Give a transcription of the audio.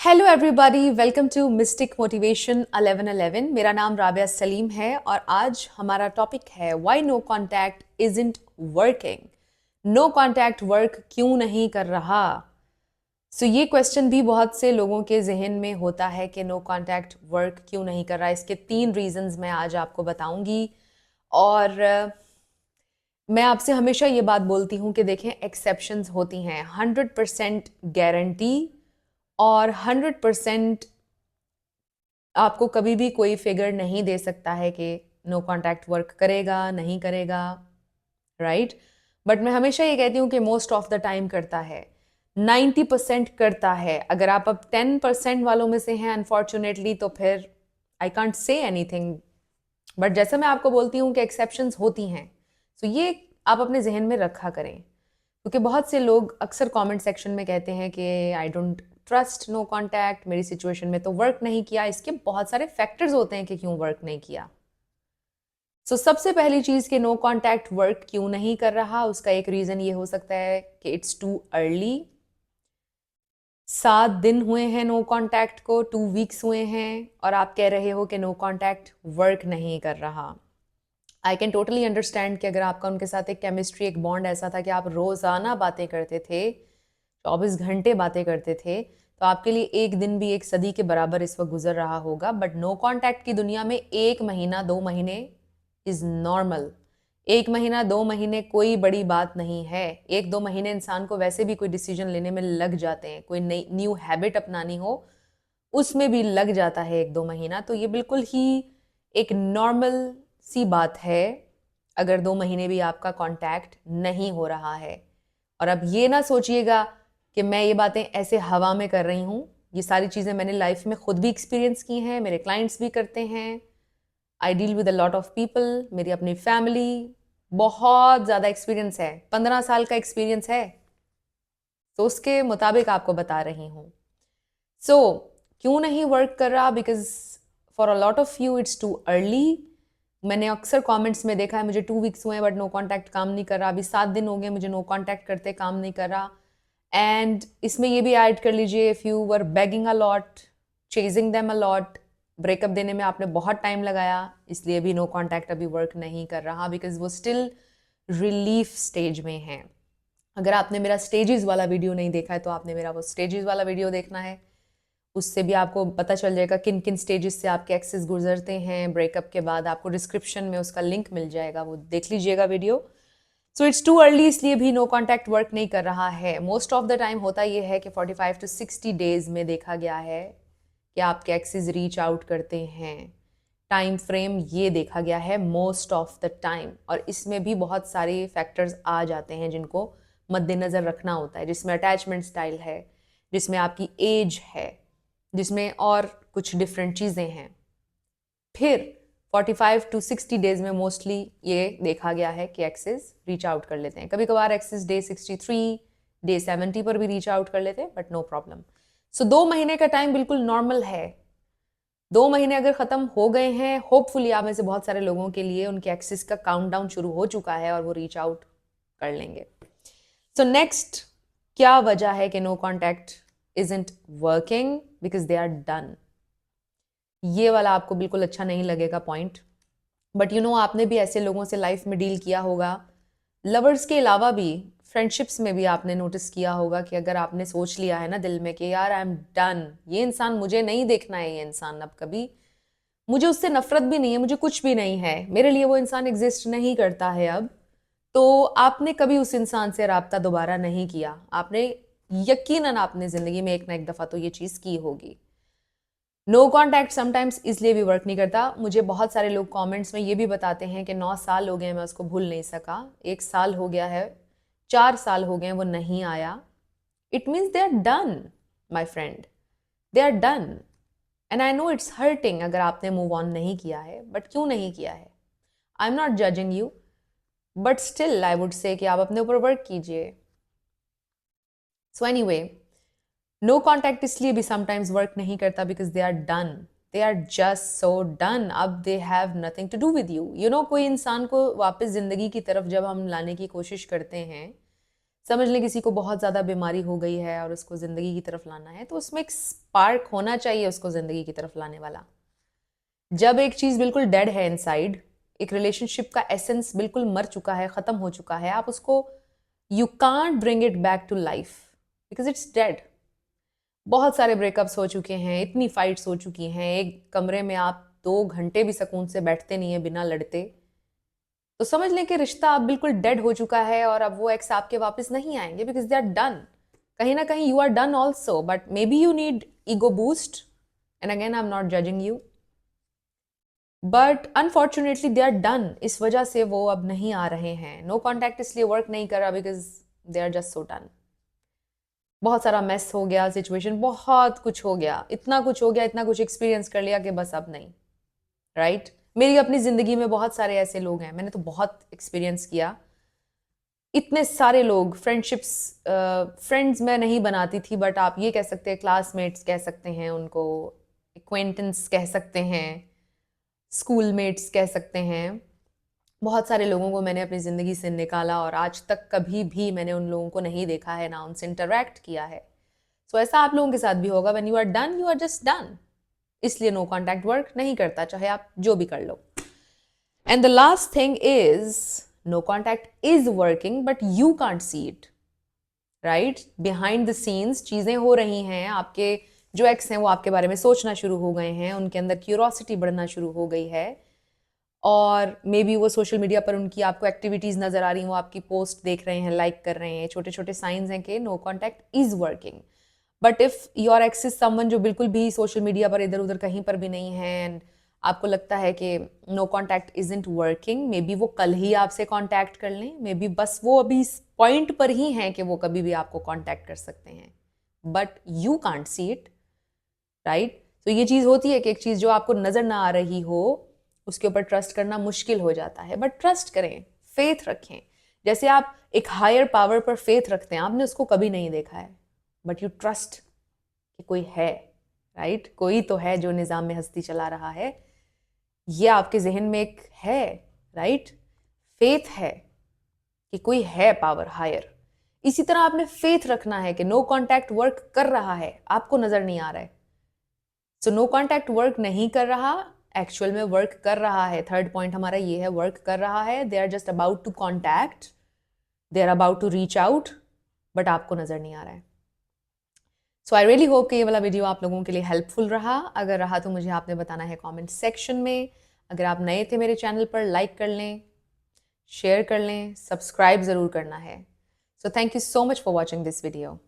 Hello everybody, welcome to mystic motivation 1111। मेरा नाम राबिया सलीम है और आज हमारा टॉपिक है why no contact isn't working. No contact work क्यों नहीं कर रहा। ये क्वेश्चन भी बहुत से लोगों के जहन में होता है कि नो कांटेक्ट वर्क क्यों नहीं कर रहा। इसके 3 रीजंस मैं आज आपको बताऊंगी। और मैं आपसे हमेशा ये बात बोलती हूँ कि देखें, एक्सेप्शंस होती हैं। 100% गारंटी और 100% आपको कभी भी कोई फिगर नहीं दे सकता है कि नो कांटेक्ट वर्क करेगा नहीं करेगा, राइट। बट मैं हमेशा ये कहती हूँ कि मोस्ट ऑफ द टाइम करता है, 90% करता है। अगर आप अब 10% वालों में से हैं अनफॉर्चुनेटली, तो फिर I can't say anything. But जैसे मैं आपको बोलती हूँ कि एक्सेप्शंस होती हैं, तो ये आप अपने जहन में रखा करें, क्योंकि बहुत से लोग अक्सर कमेंट सेक्शन में कहते हैं कि I don't trust no contact, मेरी सिचुएशन में तो वर्क नहीं किया। इसके बहुत सारे फैक्टर्स होते हैं कि क्यों वर्क नहीं किया। सबसे पहली चीज़ कि नो कांटेक्ट वर्क क्यों नहीं कर रहा, उसका एक रीज़न ये हो सकता है कि इट्स टू अर्ली। 7 दिन हुए हैं नो कांटेक्ट को, 2 वीक्स हुए हैं, और आप कह रहे हो कि नो कांटेक्ट वर्क नहीं कर रहा। आई कैन टोटली अंडरस्टैंड कि अगर आपका उनके साथ एक केमिस्ट्री, एक बॉन्ड ऐसा था कि आप रोज़ाना बातें करते थे, 24 घंटे बातें करते थे, तो आपके लिए एक दिन भी एक सदी के बराबर इस वक्त गुजर रहा होगा। बट नो कांटेक्ट की दुनिया में 1 महीना 2 महीने इज़ नॉर्मल। 1 महीना 2 महीने कोई बड़ी बात नहीं है। 1-2 महीने इंसान को वैसे भी कोई डिसीजन लेने में लग जाते हैं। कोई नई न्यू हैबिट अपनानी हो, उसमें भी लग जाता है 1-2 महीना। तो ये बिल्कुल ही एक नॉर्मल सी बात है अगर 2 महीने भी आपका कांटेक्ट नहीं हो रहा है। और अब ये ना सोचिएगा कि मैं ये बातें ऐसे हवा में कर रही हूँ। ये सारी चीज़ें मैंने लाइफ में खुद भी एक्सपीरियंस की हैं, मेरे क्लाइंट्स भी करते हैं। I deal with a lot of people, मेरी अपनी फैमिली, बहुत ज़्यादा एक्सपीरियंस है, 15 साल का एक्सपीरियंस है। तो उसके मुताबिक आपको बता रही हूँ। क्यों नहीं वर्क कर रहा? Because for a lot of you it's too early. मैंने अक्सर कमेंट्स में देखा है, मुझे 2 वीक्स हुए हैं बट नो कांटेक्ट काम नहीं कर रहा, अभी 7 दिन हो गए मुझे नो कांटेक्ट करते काम नहीं कर रहा। एंड इसमें ये भी ऐड कर लीजिए, if you were begging a lot, chasing them a lot, breakup देने में आपने बहुत टाइम लगाया, इसलिए भी नो कांटेक्ट अभी वर्क नहीं कर रहा, बिकॉज वो स्टिल रिलीफ स्टेज में है। अगर आपने मेरा स्टेजेस वाला वीडियो नहीं देखा है तो आपने मेरा वो स्टेजेस वाला वीडियो देखना है। उससे भी आपको पता चल जाएगा किन किन स्टेजेस से आपके एक्सेस गुजरते हैं ब्रेकअप के बाद। आपको डिस्क्रिप्शन में उसका लिंक मिल जाएगा, वो देख लीजिएगा वीडियो। इट्स टू अर्ली, इसलिए भी नो कांटेक्ट वर्क नहीं कर रहा है। मोस्ट ऑफ द टाइम होता ये है कि 45 to 60 डेज में देखा गया है कि आपके एक्सेस रीच आउट करते हैं। टाइम फ्रेम ये देखा गया है मोस्ट ऑफ द टाइम। और इसमें भी बहुत सारे फैक्टर्स आ जाते हैं जिनको मद्देनज़र रखना होता है, जिसमें अटैचमेंट स्टाइल है, जिसमें आपकी एज है, जिसमें और कुछ डिफरेंट चीज़ें हैं। फिर 45 to 60 डेज में मोस्टली ये देखा गया है कि एक्सेस रीच आउट कर लेते हैं। कभी कभार एक्सेस डे 63, डे 70 पर भी रीच आउट कर लेते हैं, बट नो प्रॉब्लम। 2 महीने का टाइम बिल्कुल नॉर्मल है। 2 महीने अगर ख़त्म हो गए हैं, होपफुली आप में से बहुत सारे लोगों के लिए उनके एक्सेस का काउंटडाउन शुरू हो चुका है और वो रीच आउट कर लेंगे। नेक्स्ट, क्या वजह है कि no contact isn't working? Because they are done. ये वाला आपको बिल्कुल अच्छा नहीं लगेगा पॉइंट, बट यू नो आपने भी ऐसे लोगों से लाइफ में डील किया होगा। लवर्स के अलावा भी फ्रेंडशिप्स में भी आपने नोटिस किया होगा कि अगर आपने सोच लिया है ना दिल में कि यार आई एम डन, ये इंसान मुझे नहीं देखना है, ये इंसान अब कभी, मुझे उससे नफरत भी नहीं है, मुझे कुछ भी नहीं है, मेरे लिए वो इंसान एग्जिस्ट नहीं करता है अब, तो आपने कभी उस इंसान से राब्ता दोबारा नहीं किया। आपने यकीनन आपने ज़िंदगी में एक ना एक दफ़ा तो ये चीज़ की होगी। नो कॉन्टैक्ट समटाइम्स इसलिए भी वर्क नहीं करता। मुझे बहुत सारे लोग कमेंट्स में ये भी बताते हैं कि 9 साल हो गए मैं उसको भूल नहीं सका, 1 साल हो गया है, 4 साल हो गए वो नहीं आया। It means they are done my friend, they are done. And I know it's hurting अगर आपने मूव ऑन नहीं किया है, बट क्यों नहीं किया है? आई am not judging you, but still I would say कि आप अपने ऊपर वर्क कीजिए। एनीवे, नो कॉन्टैक्ट इसलिए भी समटाइम्स वर्क नहीं करता because they are done, they are just so done. अब they have nothing to do with you. You know, कोई इंसान को वापस ज़िंदगी की तरफ जब हम लाने की कोशिश करते हैं, समझ लें किसी को बहुत ज़्यादा बीमारी हो गई है और उसको ज़िंदगी की तरफ लाना है, तो उसमें एक स्पार्क होना चाहिए उसको ज़िंदगी की तरफ लाने वाला। जब एक चीज़ बिल्कुल डेड है इनसाइड, एक रिलेशनशिप का एसेंस बिल्कुल मर चुका है, ख़त्म हो चुका है, आप उसको you can't bring it back to life because it's dead. बहुत सारे ब्रेकअप्स हो चुके हैं, इतनी फाइट्स हो चुकी हैं, एक कमरे में आप 2 घंटे भी सुकून से बैठते नहीं है बिना लड़ते, तो समझ लें कि रिश्ता अब बिल्कुल डेड हो चुका है और अब वो एक्स आपके वापस नहीं आएंगे बिकॉज दे आर डन। कहीं ना कहीं you are done also, but maybe you need ego boost, and again I am not judging you, but unfortunately they are done. इस वजह से वो अब नहीं आ रहे हैं। नो कॉन्टैक्ट इसलिए वर्क नहीं कर रहा because they are just so done. बहुत सारा मेस हो गया, सिचुएशन बहुत कुछ हो गया, इतना कुछ हो गया, इतना कुछ एक्सपीरियंस कर लिया कि बस अब नहीं, राइट? मेरी अपनी ज़िंदगी में बहुत सारे ऐसे लोग हैं, मैंने तो बहुत एक्सपीरियंस किया। इतने सारे लोग, फ्रेंडशिप्स, फ्रेंड्स मैं नहीं बनाती थी, बट आप ये कह सकते हैं क्लासमेट्स कह सकते हैं उनको, एक्वेंटेंस कह सकते हैं, स्कूल मेट्स कह सकते हैं। बहुत सारे लोगों को मैंने अपनी ज़िंदगी से निकाला और आज तक कभी भी मैंने उन लोगों को नहीं देखा है, ना उनसे इंटरेक्ट किया है। सो ऐसा आप लोगों के साथ भी होगा। When you are done, you are just done. इसलिए नो कॉन्टैक्ट वर्क नहीं करता, चाहे आप जो भी कर लो। And the last thing is, no contact is working but you can't see it, right? Behind the scenes चीज़ें हो रही हैं, आपके जो एक्स हैं वो आपके बारे में सोचना शुरू हो गए हैं, उनके अंदर क्यूरोसिटी बढ़ना शुरू हो गई है, और मे बी वो सोशल मीडिया पर उनकी आपको एक्टिविटीज़ नज़र आ रही हैं, वो आपकी पोस्ट देख रहे हैं, लाइक कर रहे हैं, छोटे छोटे साइंस हैं कि no contact is working. But if your ex is someone जो बिल्कुल भी सोशल मीडिया पर इधर उधर कहीं पर भी नहीं है, एंड आपको लगता है कि no contact isn't working, maybe वो कल ही आपसे कॉन्टैक्ट कर लें, मे बी बस वो अभी इस पॉइंट पर ही हैं कि वो कभी भी आपको कॉन्टैक्ट कर सकते हैं, but you can't see it, right? तो ये चीज़ होती है कि एक चीज़ जो आपको नज़र ना आ रही हो उसके ऊपर ट्रस्ट करना मुश्किल हो जाता है, बट ट्रस्ट करें, फेथ रखें। जैसे आप एक हायर पावर पर फेथ रखते हैं, आपने उसको कभी नहीं देखा है, बट यू ट्रस्ट कि कोई है, राइट? कोई तो है जो निज़ाम में हस्ती चला रहा है, ये आपके जहन में एक है, राइट? फेथ है कि कोई है पावर हायर। इसी तरह आपने फेथ रखना है कि नो कॉन्टैक्ट वर्क कर रहा है, आपको नजर नहीं आ रहा है। सो नो कॉन्टैक्ट वर्क नहीं कर रहा, एक्चुअल में वर्क कर रहा है। थर्ड पॉइंट हमारा ये है, वर्क कर रहा है। They are just about to contact, they are about to reach out, but आपको नजर नहीं आ रहा है। सो आई रियली होप कि ये वाला वीडियो आप लोगों के लिए हेल्पफुल रहा। अगर रहा तो मुझे आपने बताना है कमेंट सेक्शन में। अगर आप नए थे मेरे चैनल पर, लाइक कर लें, शेयर कर लें, सब्सक्राइब ज़रूर करना है। So thank you so much for watching this video.